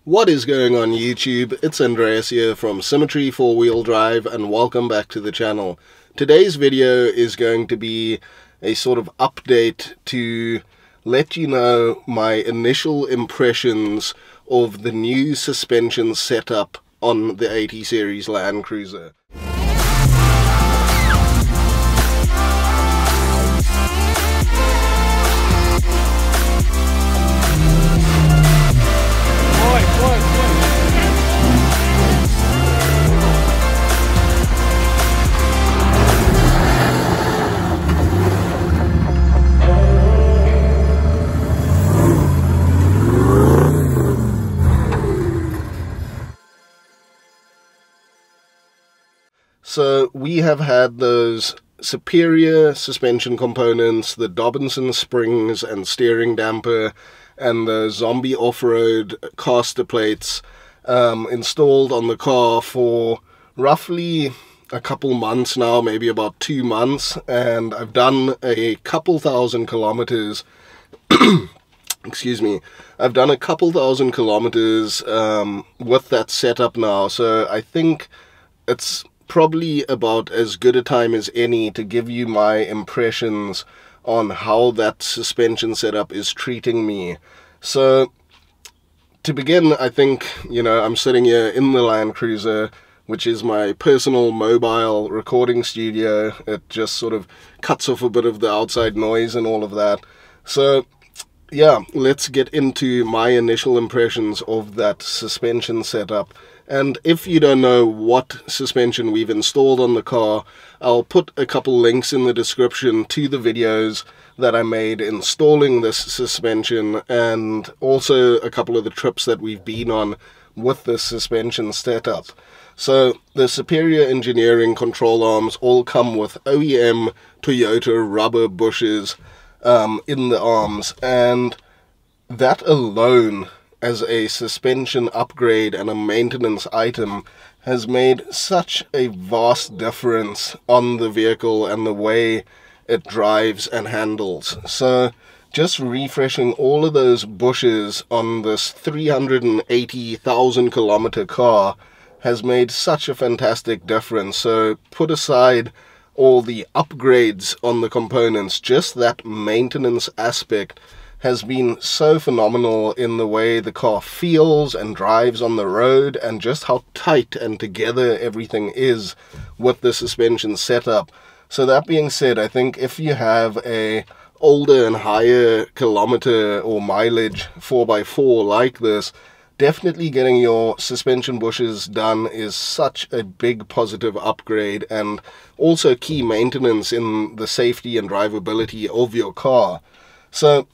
What is going on YouTube? It's Andreas here from Symmetry 4-Wheel Drive and welcome back to the channel. Today's video is going to be a sort of update to let you know my initial impressions of the new suspension setup on the 80 series LandCruiser. So we have had those superior suspension components, the Dobinsons springs and steering damper, and the zombie off-road caster plates installed on the car for roughly a couple months now, maybe about 2 months, and I've done a couple thousand kilometers excuse me, I've done a couple thousand kilometers with that setup now, so I think it's probably about as good a time as any to give you my impressions on how that suspension setup is treating me. So to begin, I think, I'm sitting here in the LandCruiser, which is my personal mobile recording studio. It just sort of cuts off a bit of the outside noise and all of that. So yeah, let's get into my initial impressions of that suspension setup. And if you don't know what suspension we've installed on the car, I'll put a couple links in the description to the videos that I made installing this suspension, and also a couple of the trips that we've been on with this suspension setup. So the superior engineering control arms all come with OEM Toyota rubber bushes in the arms, and that alone as a suspension upgrade and a maintenance item has made such a vast difference on the vehicle and the way it drives and handles. So just refreshing all of those bushes on this 380,000 kilometer car has made such a fantastic difference. So put aside all the upgrades on the components, just that maintenance aspect has been so phenomenal in the way the car feels and drives on the road, and just how tight and together everything is with the suspension setup. So that being said, I think if you have a older and higher kilometer or mileage 4x4 like this, definitely getting your suspension bushes done is such a big positive upgrade, and also key maintenance in the safety and drivability of your car. So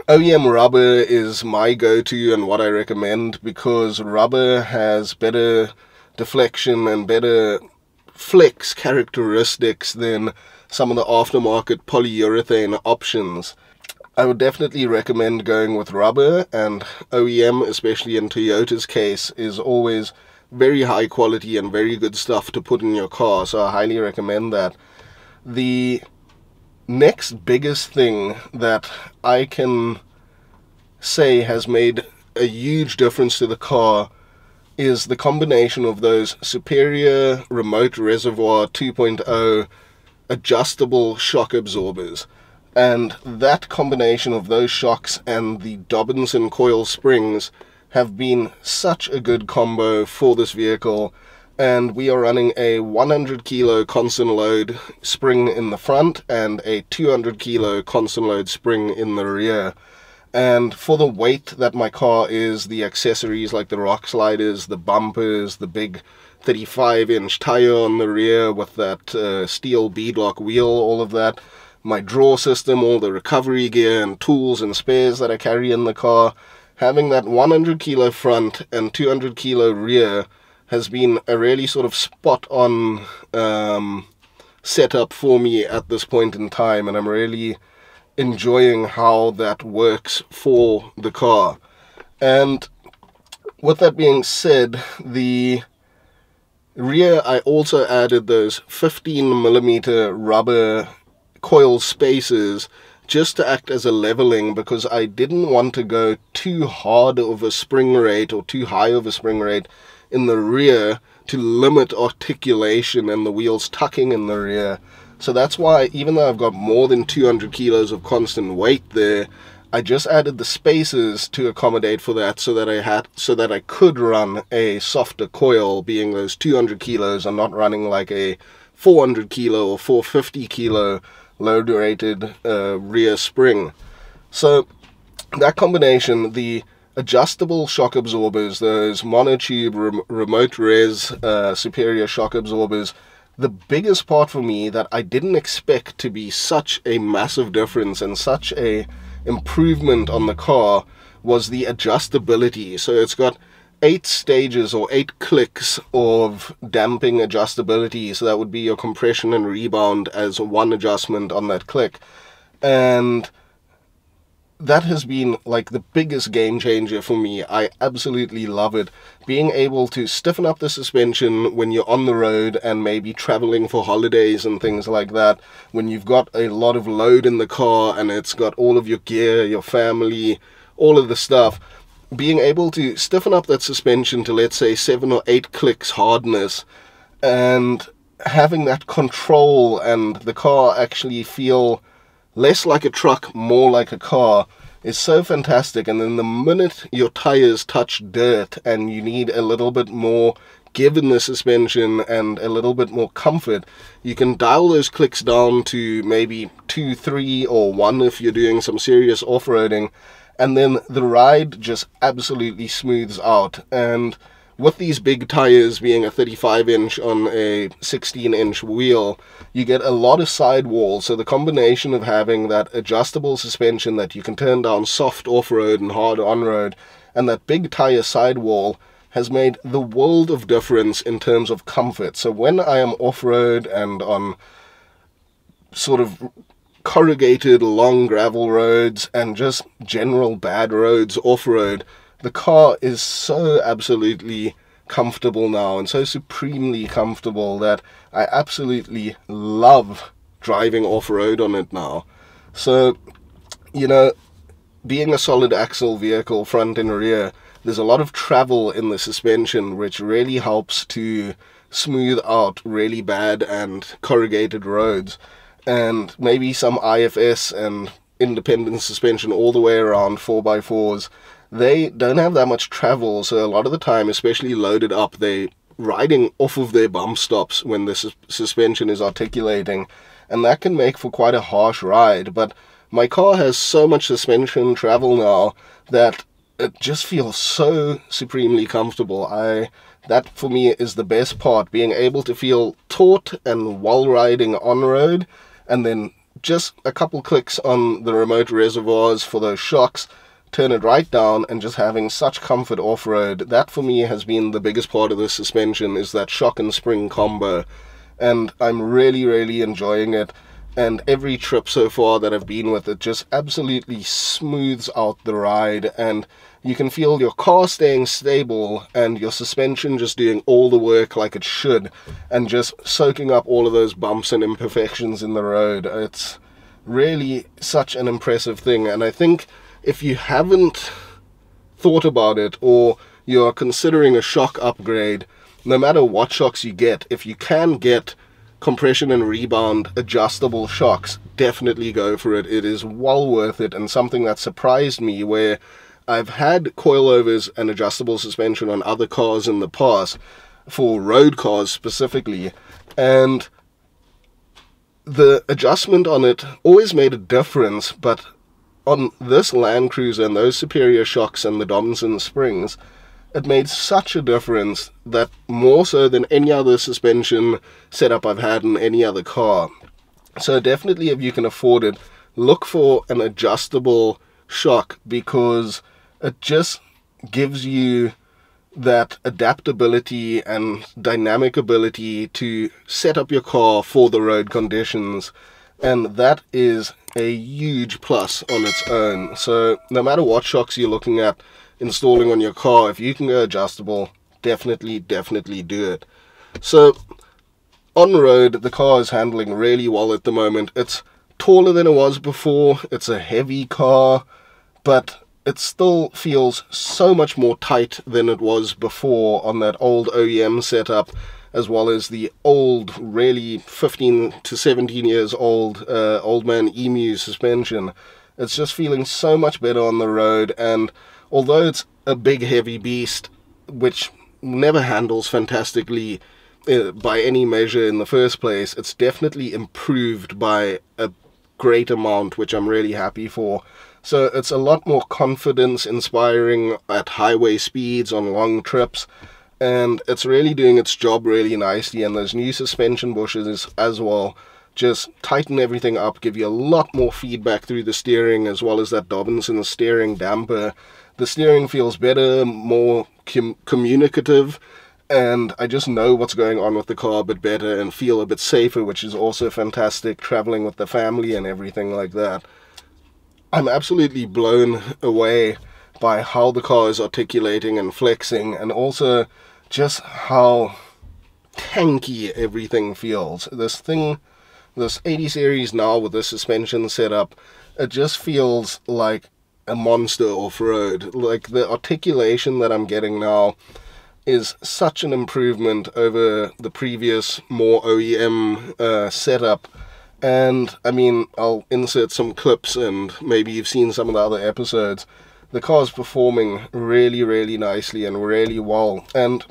OEM rubber is my go-to and what I recommend, because rubber has better deflection and better flex characteristics than some of the aftermarket polyurethane options. I would definitely recommend going with rubber, and OEM, especially in Toyota's case, is always very high quality and very good stuff to put in your car, so I highly recommend that. The next biggest thing that I can say has made a huge difference to the car is the combination of those superior remote reservoir 2.0 adjustable shock absorbers. And that combination of those shocks and the Dobinson coil springs have been such a good combo for this vehicle. And we are running a 100 kilo constant load spring in the front and a 200 kilo constant load spring in the rear. And for the weight that my car is, the accessories like the rock sliders, the bumpers, the big 35-inch tire on the rear with that steel beadlock wheel, all of that, my draw system, all the recovery gear and tools and spares that I carry in the car, having that 100 kilo front and 200 kilo rear has been a really sort of spot on setup for me at this point in time, and I'm really enjoying how that works for the car. And with that being said, the rear, I also added those 15mm rubber coil spacers just to act as a leveling, because I didn't want to go too hard of a spring rate or too high of a spring rate in the rear to limit articulation and the wheels tucking in the rear. So that's why, even though I've got more than 200 kilos of constant weight there, I just added the spacers to accommodate for that, so that I could run a softer coil, being those 200 kilos. I'm not running like a 400 kilo or 450 kilo load rated rear spring. So that combination, the adjustable shock absorbers, those monotube remote res superior shock absorbers, the biggest part for me that I didn't expect to be such a massive difference and such a improvement on the car was the adjustability. So it's got 8 stages or 8 clicks of damping adjustability, so that would be your compression and rebound as one adjustment on that click. And that has been like the biggest game changer for me. I absolutely love it. Being able to stiffen up the suspension when you're on the road and maybe traveling for holidays and things like that, when you've got a lot of load in the car and it's got all of your gear, your family, all of the stuff, being able to stiffen up that suspension to, let's say, 7 or 8 clicks hardness, and having that control and the car actually feel less like a truck, more like a car, is so fantastic. And then the minute your tires touch dirt and you need a little bit more give in the suspension and a little bit more comfort, you can dial those clicks down to maybe 2, 3, or 1 if you're doing some serious off-roading, and then the ride just absolutely smooths out. And with these big tires being a 35-inch on a 16-inch wheel, you get a lot of sidewall. So the combination of having that adjustable suspension that you can turn down soft off-road and hard on-road, and that big tire sidewall, has made the world of difference in terms of comfort. So when I am off-road and on sort of corrugated long gravel roads and just general bad roads off-road, the car is so absolutely comfortable now, and so supremely comfortable, that I absolutely love driving off-road on it now. So, you know, being a solid axle vehicle front and rear, there's a lot of travel in the suspension, which really helps to smooth out really bad and corrugated roads. And maybe some IFS and independent suspension all the way around 4x4s, they don't have that much travel, so a lot of the time, especially loaded up, they riding off of their bump stops when the suspension is articulating, and that can make for quite a harsh ride. But my car has so much suspension travel now that it just feels so supremely comfortable. That for me is the best part, being able to feel taut and while riding on road, and then just a couple clicks on the remote reservoirs for those shocks, turn it right down, and just having such comfort off-road. That for me has been the biggest part of the suspension, is that shock and spring combo, and I'm really, really enjoying it. And every trip so far that I've been with it just absolutely smooths out the ride, and you can feel your car staying stable and your suspension just doing all the work like it should, and just soaking up all of those bumps and imperfections in the road. It's really such an impressive thing, and I think if you haven't thought about it, or you're considering a shock upgrade, no matter what shocks you get, if you can get compression and rebound adjustable shocks, definitely go for it. It is well worth it, and something that surprised me, where I've had coilovers and adjustable suspension on other cars in the past, for road cars specifically, and the adjustment on it always made a difference, but on this LandCruiser and those superior shocks and the Dobinsons springs, it made such a difference, that more so than any other suspension setup I've had in any other car. So definitely, if you can afford it, look for an adjustable shock, because it just gives you that adaptability and dynamic ability to set up your car for the road conditions, and that is a huge plus on its own. So no matter what shocks you're looking at installing on your car, if you can go adjustable, definitely do it. So on road, the car is handling really well at the moment. It's taller than it was before. It's a heavy car, but it still feels so much more tight than it was before on that old OEM setup, as well as the old, really 15 to 17 years old old man Emu suspension. It's just feeling so much better on the road, and although it's a big heavy beast, which never handles fantastically by any measure in the first place, it's definitely improved by a great amount, which I'm really happy for. So it's a lot more confidence inspiring at highway speeds on long trips, and it's really doing its job really nicely. And those new suspension bushes as well just tighten everything up, give you a lot more feedback through the steering, as well as that Dobinsons steering damper. The steering feels better, more communicative, and I just know what's going on with the car a bit better and feel a bit safer, which is also fantastic, traveling with the family and everything like that. I'm absolutely blown away by how the car is articulating and flexing, and also just how tanky everything feels. This 80 series now with the suspension setup, it just feels like a monster off-road. Like, the articulation that I'm getting now is such an improvement over the previous more OEM setup. And I mean, I'll insert some clips, and maybe you've seen some of the other episodes. The car's performing really, really nicely and really well. And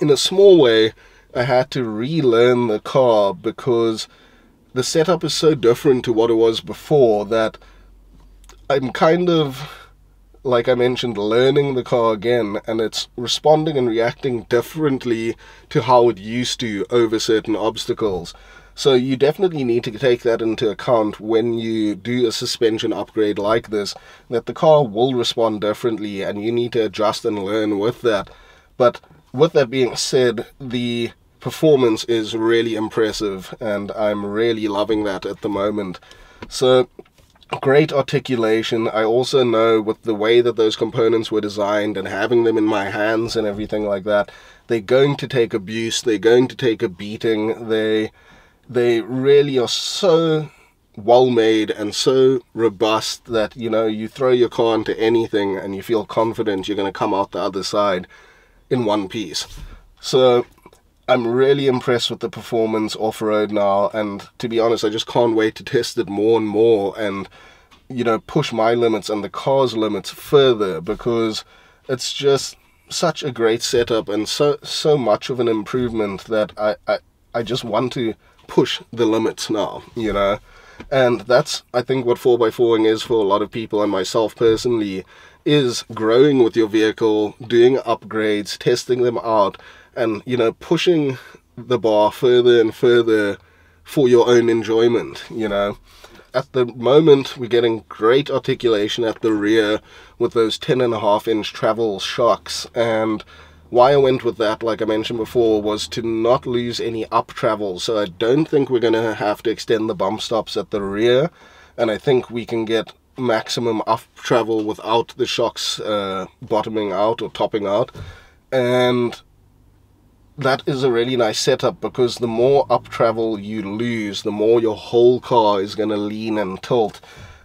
in a small way, I had to relearn the car because the setup is so different to what it was before that I'm kind of, like I mentioned, learning the car again, and it's responding and reacting differently to how it used to over certain obstacles. So you definitely need to take that into account when you do a suspension upgrade like this, that the car will respond differently and you need to adjust and learn with that. But with that being said, the performance is really impressive, and I'm really loving that at the moment. So great articulation. I also know with the way that those components were designed and having them in my hands and everything like that, they're going to take abuse, they're going to take a beating. They really are so well made and so robust that, you know, you throw your car into anything and you feel confident you're going to come out the other side in one piece. So I'm really impressed with the performance off-road now, and to be honest, I just can't wait to test it more and more and, you know, push my limits and the car's limits further, because it's just such a great setup and so much of an improvement that I just want to push the limits now, you know. And that's, I think, what 4x4ing is for a lot of people, and myself personally, is growing with your vehicle, doing upgrades, testing them out, and, you know, pushing the bar further and further for your own enjoyment, you know. At the moment, we're getting great articulation at the rear with those 10.5-inch travel shocks, and why I went with that, like I mentioned before, was to not lose any up travel. So I don't think we're going to have to extend the bump stops at the rear, and I think we can get maximum up travel without the shocks bottoming out or topping out. And that is a really nice setup, because the more up travel you lose, the more your whole car is going to lean and tilt,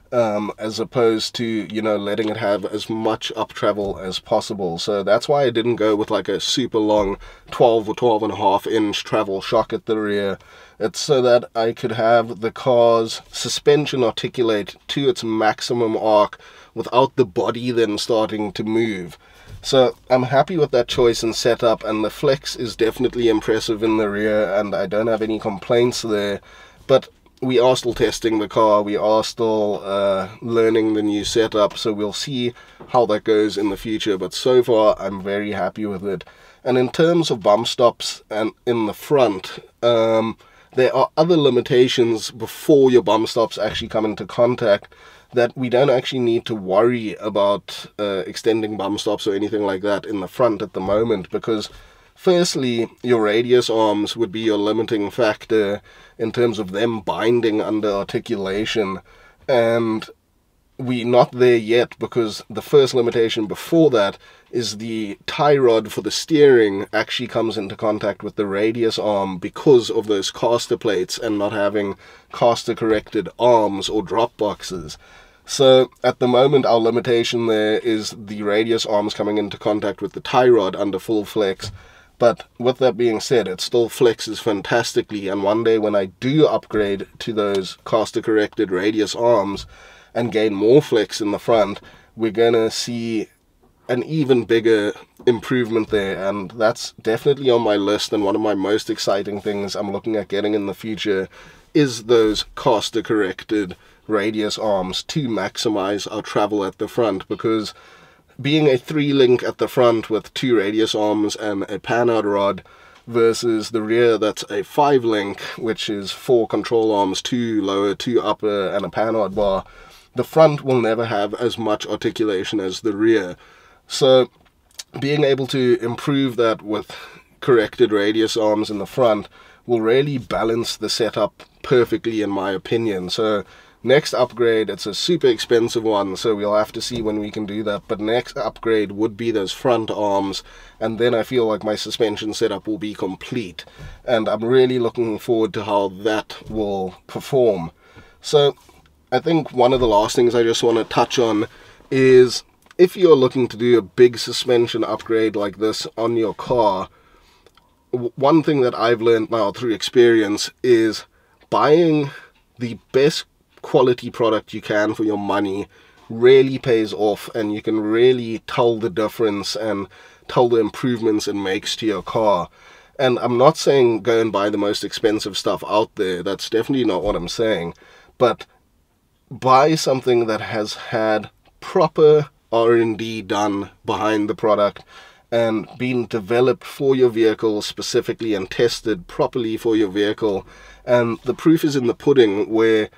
as opposed to, you know, letting it have as much up travel as possible. So that's why I didn't go with like a super long 12 or 12.5-inch travel shock at the rear. It's so that I could have the car's suspension articulate to its maximum arc without the body then starting to move. So I'm happy with that choice and setup, and the flex is definitely impressive in the rear, and I don't have any complaints there. But we are still testing the car, we are still learning the new setup, so we'll see how that goes in the future. But so far, I'm very happy with it. And in terms of bump stops and in the front, there are other limitations before your bump stops actually come into contact, that we don't actually need to worry about extending bump stops or anything like that in the front at the moment, because firstly, your radius arms would be your limiting factor in terms of them binding under articulation, and we're not there yet, because the first limitation before that is the tie rod for the steering actually comes into contact with the radius arm because of those caster plates and not having caster corrected arms or drop boxes. So at the moment our limitation there is the radius arms coming into contact with the tie rod under full flex. But with that being said, it still flexes fantastically, and one day when I do upgrade to those caster corrected radius arms and gain more flex in the front, we're gonna see an even bigger improvement there. And that's definitely on my list, and one of my most exciting things I'm looking at getting in the future is those caster corrected radius arms to maximize our travel at the front, because being a 3-link at the front with 2 radius arms and a Panhard rod versus the rear that's a 5-link, which is 4 control arms, 2 lower, 2 upper, and a Panhard bar, the front will never have as much articulation as the rear. So being able to improve that with corrected radius arms in the front will really balance the setup perfectly, in my opinion. So next upgrade, it's a super expensive one, so we'll have to see when we can do that, but next upgrade would be those front arms, and then I feel like my suspension setup will be complete, and I'm really looking forward to how that will perform. So I think one of the last things I just want to touch on is, if you're looking to do a big suspension upgrade like this on your car, one thing that I've learned now through experience is buying the best quality product you can for your money really pays off, and you can really tell the difference and tell the improvements it makes to your car. And I'm not saying go and buy the most expensive stuff out there, that's definitely not what I'm saying, but buy something that has had proper R&D done behind the product and been developed for your vehicle specifically and tested properly for your vehicle. And the proof is in the pudding, where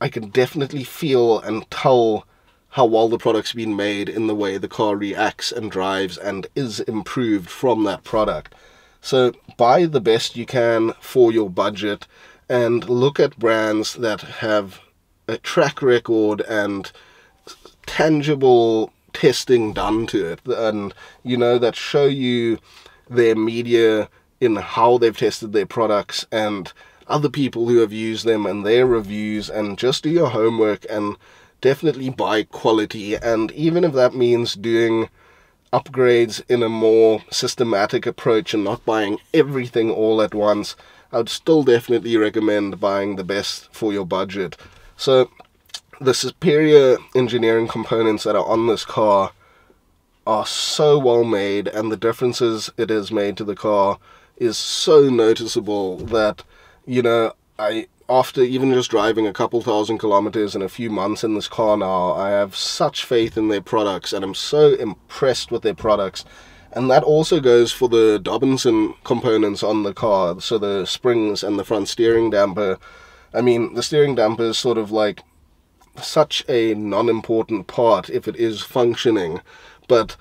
I can definitely feel and tell how well the product's been made in the way the car reacts and drives and is improved from that product. So buy the best you can for your budget, and look at brands that have a track record and tangible testing done to it, and that show you their media in how they've tested their products and other people who have used them and their reviews, and just do your homework and definitely buy quality. And even if that means doing upgrades in a more systematic approach and not buying everything all at once, I would still definitely recommend buying the best for your budget. So the superior engineering components that are on this car are so well made, and the differences it has made to the car is so noticeable that, after even just driving a couple thousand kilometers and a few months in this car now, I have such faith in their products, and I'm so impressed with their products. And that also goes for the Dobinson components on the car, so the springs and the front steering damper. I mean, the steering damper is sort of like such a non-important part if it is functioning, but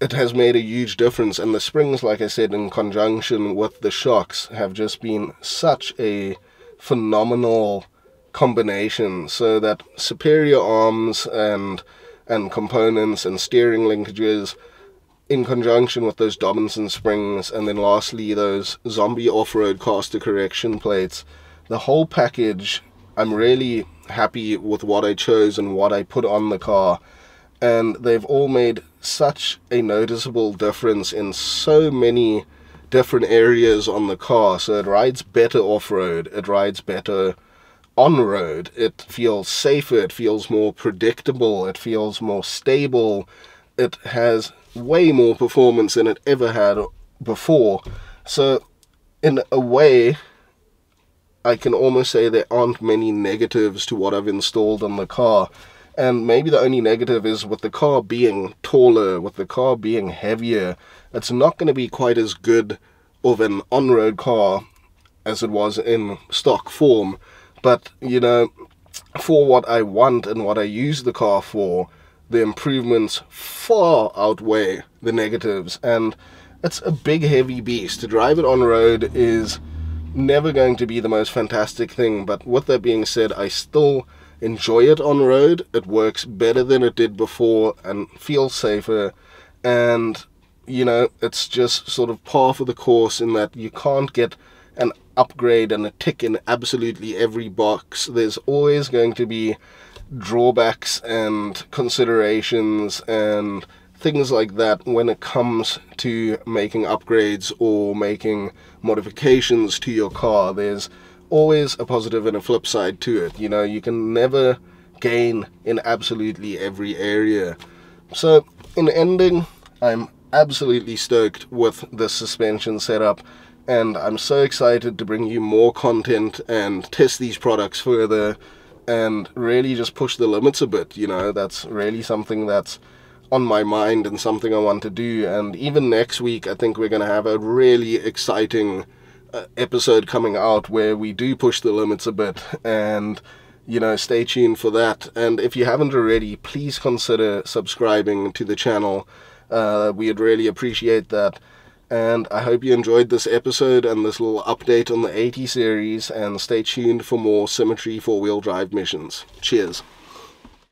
it has made a huge difference. And the springs, like I said, in conjunction with the shocks, have just been such a phenomenal combination, so that superior arms and components and steering linkages in conjunction with those Dobinson springs, and then lastly those zombie off-road caster correction plates, the whole package, I'm really happy with what I chose and what I put on the car. And they've all made such a noticeable difference in so many different areas on the car. So it rides better off-road, it rides better on-road, it feels safer, it feels more predictable, it feels more stable, it has way more performance than it ever had before. So in a way, I can almost say there aren't many negatives to what I've installed on the car. And maybe the only negative is, with the car being taller, with the car being heavier, it's not going to be quite as good of an on-road car as it was in stock form. But, for what I want and what I use the car for, the improvements far outweigh the negatives. And it's a big, heavy beast. To drive it on-road is never going to be the most fantastic thing. But with that being said, I still enjoy it on road. It works better than it did before and feels safer, and you know, it's just sort of par for the course in that you can't get an upgrade and a tick in absolutely every box. There's always going to be drawbacks and considerations and things like that when it comes to making upgrades or making modifications to your car. There's always a positive and a flip side to it. You know, you can never gain in absolutely every area. So in ending, I'm absolutely stoked with this suspension setup, and I'm so excited to bring you more content and test these products further and really just push the limits a bit. You know, that's really something that's on my mind and something I want to do. And even next week, I think we're going to have a really exciting episode coming out where we do push the limits a bit, and you know, stay tuned for that. And if you haven't already, please consider subscribing to the channel. We'd really appreciate that. And I hope you enjoyed this episode and this little update on the 80 series, and stay tuned for more Symmetry 4-wheel drive missions. Cheers.